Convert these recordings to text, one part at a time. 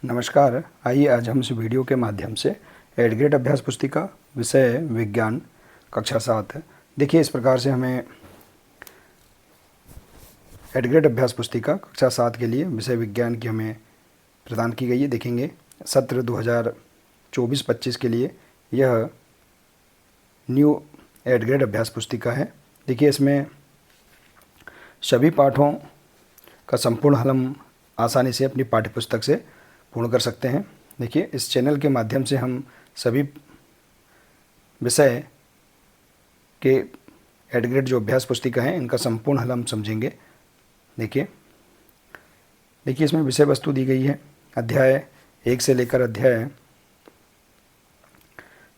नमस्कार। आइए आज हम इस वीडियो के माध्यम से एड ग्रेड अभ्यास पुस्तिका विषय विज्ञान कक्षा 7 देखिए इस प्रकार से हमें एड ग्रेड अभ्यास पुस्तिका कक्षा 7 के लिए विषय विज्ञान की हमें प्रदान की गई है। देखेंगे सत्र 2024-25 के लिए यह न्यू एड ग्रेड अभ्यास पुस्तिका है। देखिए इसमें सभी पाठों का संपूर्ण हल हम आसानी से अपनी पाठ्यपुस्तक से पूर्ण कर सकते हैं। देखिए इस चैनल के माध्यम से हम सभी विषय के एड ग्रेड जो अभ्यास पुस्तिका हैं इनका संपूर्ण हल हम समझेंगे। देखिए इसमें विषय वस्तु दी गई है। अध्याय 1 से लेकर अध्याय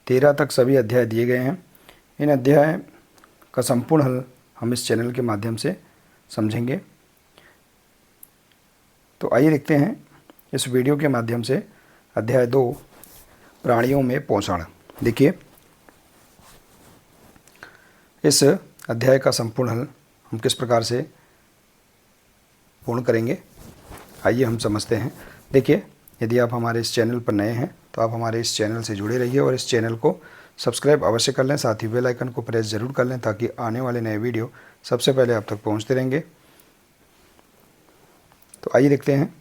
13 तक सभी अध्याय दिए गए हैं। इन अध्याय का संपूर्ण हल हम इस चैनल के माध्यम से समझेंगे। तो आइए देखते हैं इस वीडियो के माध्यम से अध्याय 2 प्राणियों में पोषण। देखिए इस अध्याय का संपूर्ण हल हम किस प्रकार से पूर्ण करेंगे, आइए हम समझते हैं। देखिए यदि आप हमारे इस चैनल पर नए हैं तो आप हमारे इस चैनल से जुड़े रहिए और इस चैनल को सब्सक्राइब अवश्य कर लें, साथ ही बेल आइकन को प्रेस ज़रूर कर लें ताकि आने वाले नए वीडियो सबसे पहले आप तक पहुंचते रहेंगे। तो आइए देखते हैं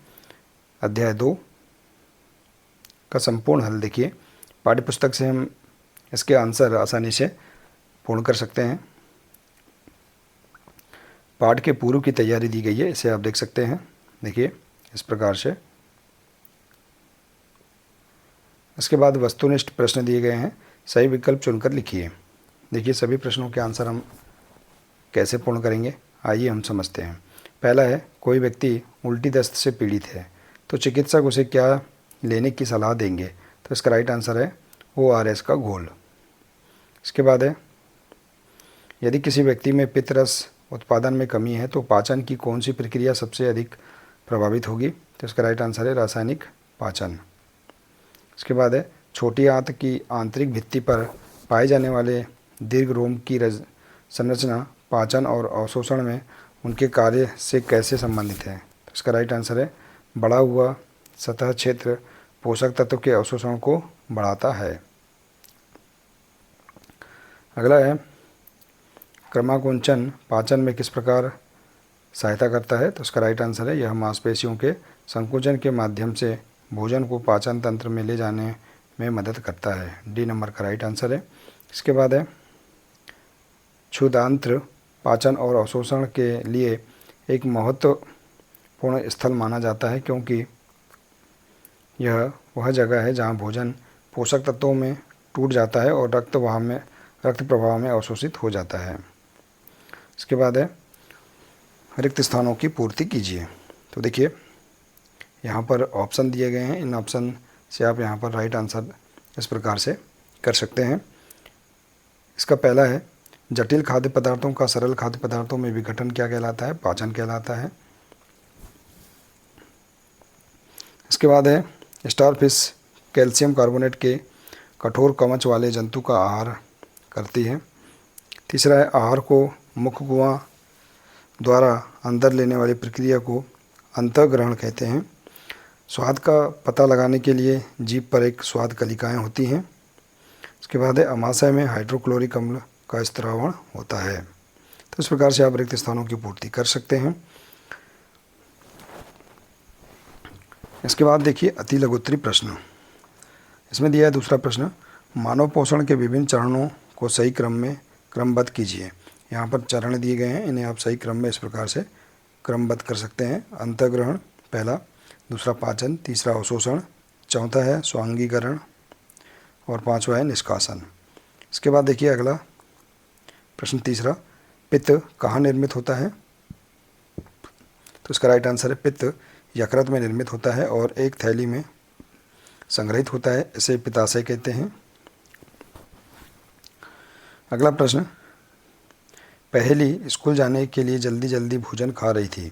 अध्याय 2 का संपूर्ण हल। देखिए पाठ्यपुस्तक से हम इसके आंसर आसानी से पूर्ण कर सकते हैं। पाठ के पूर्व की तैयारी दी गई है, इसे आप देख सकते हैं। देखिए इस प्रकार से। इसके बाद वस्तुनिष्ठ प्रश्न दिए गए हैं, सही विकल्प चुनकर लिखिए। देखिए सभी प्रश्नों के आंसर हम कैसे पूर्ण करेंगे, आइए हम समझते हैं। पहला है, कोई व्यक्ति उल्टी दस्त से पीड़ित है तो चिकित्सक उसे क्या लेने की सलाह देंगे। तो इसका राइट आंसर है ORS का घोल। इसके बाद है, यदि किसी व्यक्ति में पित्तरस उत्पादन में कमी है तो पाचन की कौन सी प्रक्रिया सबसे अधिक प्रभावित होगी। तो इसका राइट आंसर है रासायनिक पाचन। इसके बाद है, छोटी आंत की आंतरिक भित्ति पर पाए जाने वाले दीर्घ रोम की संरचना पाचन और अवशोषण में उनके कार्य से कैसे संबंधित है। तो इसका राइट आंसर है बढ़ा हुआ सतह क्षेत्र पोषक तत्व के अवशोषण को बढ़ाता है। अगला है, क्रमाकुंचन पाचन में किस प्रकार सहायता करता है। तो इसका राइट आंसर है यह मांसपेशियों के संकुचन के माध्यम से भोजन को पाचन तंत्र में ले जाने में मदद करता है। डी नंबर का राइट आंसर है। इसके बाद है, क्षुधांत्र पाचन और अवशोषण के लिए एक महत्वपूर्ण स्थल माना जाता है क्योंकि यह वह जगह है जहां भोजन पोषक तत्वों में टूट जाता है और रक्त प्रवाह में अवशोषित हो जाता है। इसके बाद है, रिक्त स्थानों की पूर्ति कीजिए। तो देखिए यहाँ पर ऑप्शन दिए गए हैं, इन ऑप्शन से आप यहाँ पर राइट आंसर इस प्रकार से कर सकते हैं। इसका पहला है, जटिल खाद्य पदार्थों का सरल खाद्य पदार्थों में विघटन क्या कहलाता है। पाचन कहलाता है। इसके बाद है, स्टारफिश कैल्शियम कार्बोनेट के कठोर कवच वाले जंतु का आहार करती है। तीसरा है, आहार को मुख कुआं द्वारा अंदर लेने वाली प्रक्रिया को अंतःग्रहण कहते हैं। स्वाद का पता लगाने के लिए जीभ पर एक स्वाद कलिकाएँ होती हैं। इसके बाद है, अमाशय में हाइड्रोक्लोरिक अम्ल का स्त्रावण होता है। तो इस प्रकार से आप रिक्त स्थानों की पूर्ति कर सकते हैं। इसके बाद देखिए अति लघुत्तरी प्रश्न। इसमें दिया है दूसरा प्रश्न, मानव पोषण के विभिन्न चरणों को सही क्रम में क्रमबद्ध कीजिए। यहाँ पर चरण दिए गए हैं, इन्हें आप सही क्रम में इस प्रकार से क्रमबद्ध कर सकते हैं। अंतःग्रहण पहला, दूसरा पाचन, तीसरा अवशोषण, चौथा है स्वांगीकरण और पांचवा है निष्कासन। इसके बाद देखिए अगला प्रश्न तीसरा, पित्त कहाँ निर्मित होता है। तो इसका राइट आंसर है पित्त यकृत में निर्मित होता है और एक थैली में संग्रहित होता है, इसे पित्ताशय कहते हैं। अगला प्रश्न, पहेली स्कूल जाने के लिए जल्दी जल्दी भोजन खा रही थी,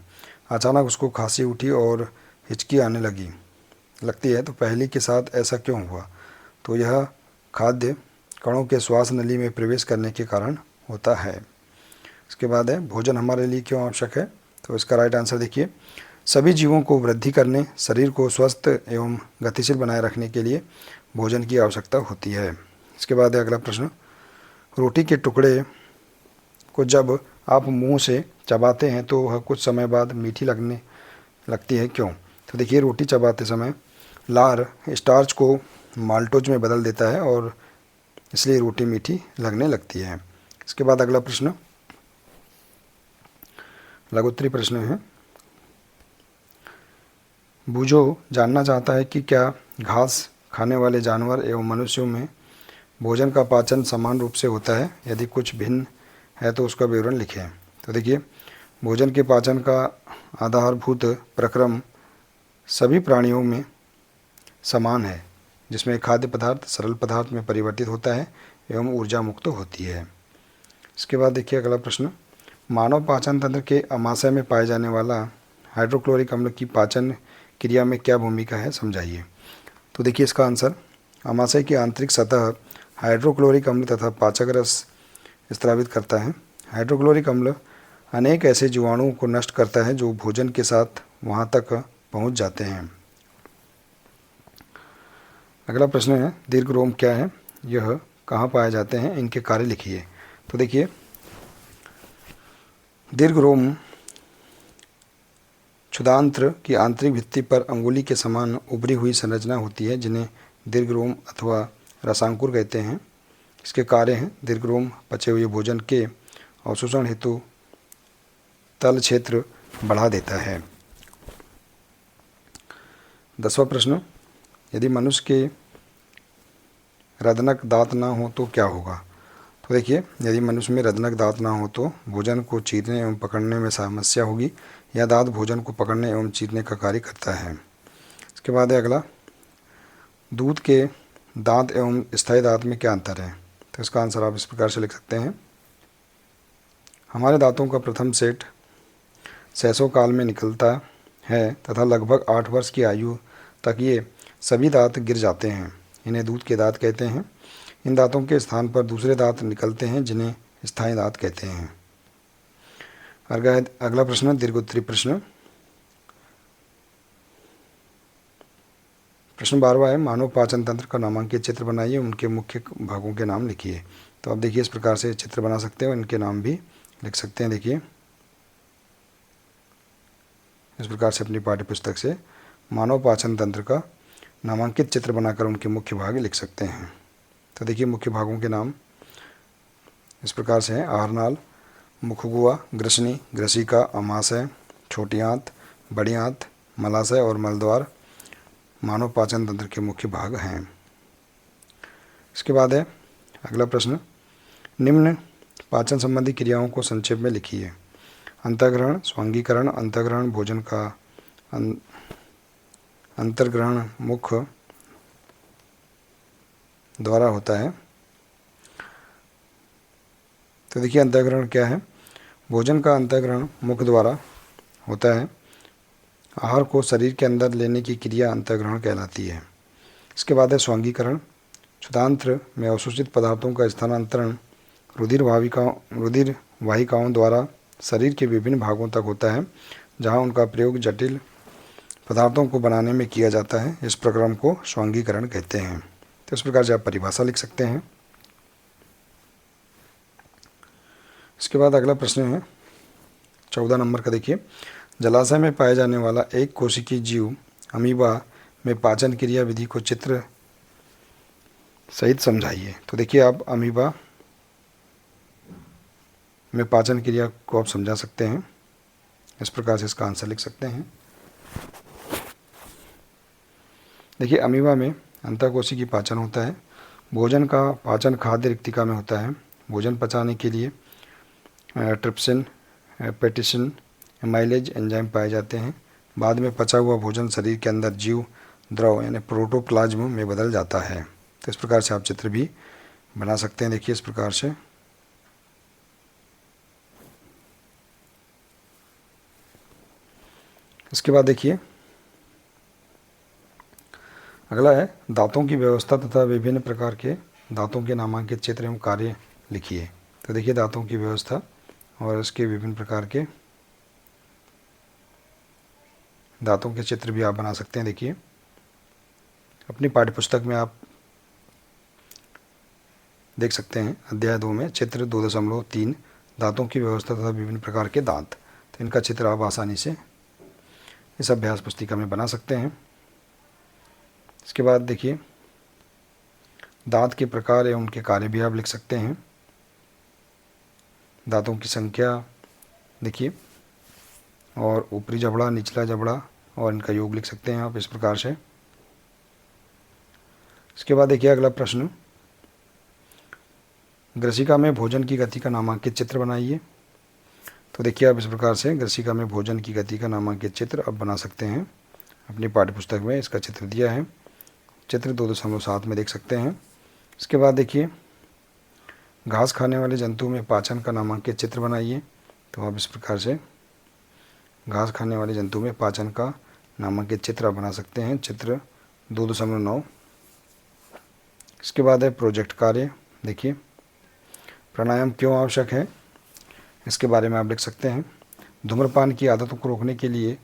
अचानक उसको खांसी उठी और हिचकी आने लगती है, तो पहेली के साथ ऐसा क्यों हुआ। तो यह खाद्य कणों के श्वास नली में प्रवेश करने के कारण होता है। इसके बाद है, भोजन हमारे लिए क्यों आवश्यक है। तो इसका राइट आंसर देखिए, सभी जीवों को वृद्धि करने, शरीर को स्वस्थ एवं गतिशील बनाए रखने के लिए भोजन की आवश्यकता होती है। इसके बाद है अगला प्रश्न, रोटी के टुकड़े को जब आप मुंह से चबाते हैं तो वह कुछ समय बाद मीठी लगने लगती है, क्यों? तो देखिए, रोटी चबाते समय लार स्टार्च को माल्टोज में बदल देता है और इसलिए रोटी मीठी लगने लगती है। इसके बाद अगला प्रश्न लघुत्तरी प्रश्न है। बूझो जानना चाहता है कि क्या घास खाने वाले जानवर एवं मनुष्यों में भोजन का पाचन समान रूप से होता है? यदि कुछ भिन्न है तो उसका विवरण लिखें। तो देखिए, भोजन के पाचन का आधारभूत प्रक्रम सभी प्राणियों में समान है, जिसमें खाद्य पदार्थ सरल पदार्थ में परिवर्तित होता है एवं ऊर्जा मुक्त होती है। इसके बाद देखिए अगला प्रश्न, मानव पाचन तंत्र के अमाशय में पाए जाने वाला हाइड्रोक्लोरिक अम्ल की पाचन क्रिया में क्या भूमिका है, समझाइए। तो देखिए, इसका आंसर, अमाशय की आंतरिक सतह हाइड्रोक्लोरिक अम्ल तथा पाचक रस स्रावित करता है। हाइड्रोक्लोरिक अम्ल अनेक ऐसे जीवाणुओं को नष्ट करता है जो भोजन के साथ वहां तक पहुंच जाते हैं। अगला प्रश्न है, दीर्घ रोम क्या है, यह कहाँ पाए जाते हैं, इनके कार्य लिखिए। तो देखिए, दीर्घ रोम क्षुधांत्र की आंतरिक भित्ति पर अंगुली के समान उभरी हुई संरचना होती है, जिन्हें दीर्घ रोम अथवा रसांकुर कहते हैं। इसके कार्य हैं, दीर्घ रोम पचे हुए भोजन के अवशोषण हेतु तल क्षेत्र बढ़ा देता है। 10वां प्रश्न, यदि मनुष्य के रदनक दांत ना हो तो क्या होगा? तो देखिए, यदि मनुष्य में रदनक दांत ना हो तो भोजन को चीरने एवं पकड़ने में समस्या होगी। यह दांत भोजन को पकड़ने एवं चीरने का कार्य करता है। इसके बाद है अगला, दूध के दांत एवं स्थायी दांत में क्या अंतर है? तो इसका आंसर आप इस प्रकार से लिख सकते हैं, हमारे दांतों का प्रथम सेट सैसों काल में निकलता है तथा लगभग 8 वर्ष की आयु तक ये सभी दांत गिर जाते हैं। इन्हें दूध के दांत कहते हैं। इन दांतों के स्थान पर दूसरे दांत निकलते हैं, जिन्हें स्थायी दांत कहते हैं। अगला प्रश्न, दीर्घोत्तरी प्रश्न। प्रश्न 12वां है, मानव पाचन तंत्र का नामांकित चित्र बनाइए, उनके मुख्य भागों के नाम लिखिए। तो आप देखिए, इस प्रकार से चित्र बना सकते हो, इनके नाम भी लिख सकते हैं। देखिए, इस प्रकार से अपनी पाठ्यपुस्तक से मानव पाचन तंत्र का नामांकित चित्र बनाकर उनके मुख्य भाग लिख सकते हैं। तो देखिए, मुख्य भागों के नाम इस प्रकार से हैं, आहारनाल, मुखगुआ, ग्रसनी, ग्रसिका, अमाशय, छोटी आंत, बड़ी आंत, मलाशय और मलद्वार मानव पाचन तंत्र के मुख्य भाग हैं। इसके बाद है अगला प्रश्न, निम्न पाचन संबंधी क्रियाओं को संक्षेप में लिखिए। अंतर्ग्रहण, स्वांगीकरण, अंतर्ग्रहण भोजन का अंतर्ग्रहण मुख द्वारा होता है। तो देखिए, अंतर्ग्रहण क्या है? भोजन का अंतर्ग्रहण मुख द्वारा होता है। आहार को शरीर के अंदर लेने की क्रिया अंतर्ग्रहण कहलाती है। इसके बाद है स्वांगीकरण, क्षुधांत्र में अवशोषित पदार्थों का स्थानांतरण रुधिर वाहिकाओं द्वारा शरीर के विभिन्न भागों तक होता है, जहां उनका प्रयोग जटिल पदार्थों को बनाने में किया जाता है। इस प्रक्रम को स्वांगीकरण कहते हैं। तो इस प्रकार से आप परिभाषा लिख सकते हैं। इसके बाद अगला प्रश्न है 14 नंबर का। देखिए, जलाशय में पाए जाने वाला एक कोशिकीय जीव अमीबा में पाचन क्रिया विधि को चित्र सहित समझाइए। तो देखिए, आप अमीबा में पाचन क्रिया को आप समझा सकते हैं, इस प्रकार से इसका आंसर लिख सकते हैं। देखिए, अमीबा में अंतःकोशिकीय पाचन होता है। भोजन का पाचन खाद्य रिक्तिका में होता है। भोजन पचाने के लिए ट्रिप्सिन, पेटिसिन, एमाइलेज एंजाइम पाए जाते हैं। बाद में पचा हुआ भोजन शरीर के अंदर जीव द्रव यानी प्रोटोप्लाज्म में बदल जाता है। तो इस प्रकार से आप चित्र भी बना सकते हैं। देखिए, इस प्रकार से इसके बाद देखिए, अगला है दांतों की व्यवस्था तथा विभिन्न प्रकार के दांतों के नामांकित चित्र एवं कार्य लिखिए। तो देखिए, दांतों की व्यवस्था और इसके विभिन्न प्रकार के दांतों के चित्र भी आप बना सकते हैं। देखिए अपनी पाठ्यपुस्तक में आप देख सकते हैं अध्याय 2 में चित्र 2.3 दांतों की व्यवस्था तथा विभिन्न प्रकार के दांत। तो इनका चित्र आप आसानी से इस अभ्यास पुस्तिका में बना सकते हैं। इसके बाद देखिए दांत के प्रकार एवं उनके कार्य भी आप लिख सकते हैं। दांतों की संख्या देखिए और ऊपरी जबड़ा, निचला जबड़ा और इनका योग लिख सकते हैं आप इस प्रकार से। इसके बाद देखिए अगला प्रश्न, ग्रसिका में भोजन की गति का नामांकित चित्र बनाइए। तो देखिए आप इस प्रकार से ग्रसिका में भोजन की गति का नामांकित चित्र अब बना सकते हैं। अपनी पाठ्यपुस्तक में इसका चित्र दिया है, चित्र 2.7 में देख सकते हैं। इसके बाद देखिए घास खाने वाले जंतु में पाचन का नामांकित चित्र बनाइए। तो आप इस प्रकार से घास खाने वाले जंतु में पाचन का नामांकित चित्र आप बना सकते हैं, चित्र 2.9। इसके बाद है प्रोजेक्ट कार्य। देखिए प्राणायाम क्यों आवश्यक है, इसके बारे में आप लिख सकते हैं। धूम्रपान की आदतों को रोकने के लिए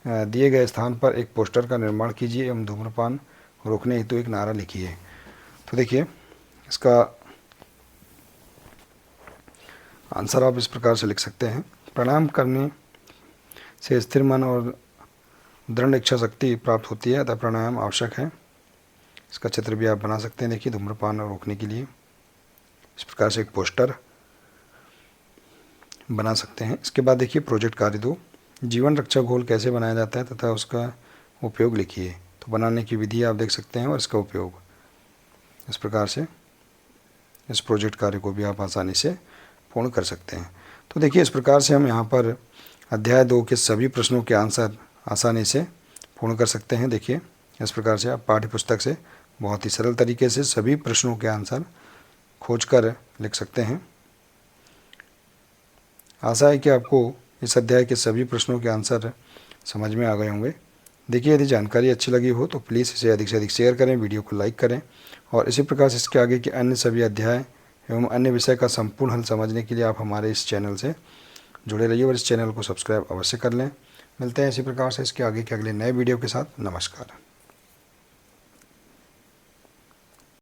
दिए गए स्थान पर एक पोस्टर का निर्माण कीजिए एवं धूम्रपान रोकने हेतु एक नारा लिखिए। तो देखिए इसका आंसर आप इस प्रकार से लिख सकते हैं। प्राणायाम करने से स्थिर मन और दृढ़ इच्छा शक्ति प्राप्त होती है, अतः प्राणायाम आवश्यक है। इसका चित्र भी आप बना सकते हैं। देखिए धूम्रपान रोकने के लिए इस प्रकार से एक पोस्टर बना सकते हैं। इसके बाद देखिए प्रोजेक्ट कार्य 2, जीवन रक्षा घोल कैसे बनाया जाता है तथा उसका उपयोग लिखिए। तो बनाने की विधि आप देख सकते हैं और इसका उपयोग। इस प्रकार से इस प्रोजेक्ट कार्य को भी आप आसानी से पूर्ण कर सकते हैं। तो देखिए इस प्रकार से हम यहाँ पर अध्याय 2 के सभी प्रश्नों के आंसर आसानी से पूर्ण कर सकते हैं। देखिए इस प्रकार से आप पाठ्यपुस्तक से बहुत ही सरल तरीके से सभी प्रश्नों के आंसर खोजकर लिख सकते हैं। आशा है कि आपको इस अध्याय के सभी प्रश्नों के आंसर समझ में आ गए होंगे। देखिए यदि जानकारी अच्छी लगी हो तो प्लीज़ इसे अधिक से अधिक शेयर करें, वीडियो को लाइक करें और इसी प्रकार से इसके आगे के अन्य सभी अध्याय एवं अन्य विषय का संपूर्ण हल समझने के लिए आप हमारे इस चैनल से जुड़े रहिए और इस चैनल को सब्सक्राइब अवश्य कर लें। मिलते हैं इसी प्रकार से इसके आगे के अगले नए वीडियो के साथ। नमस्कार।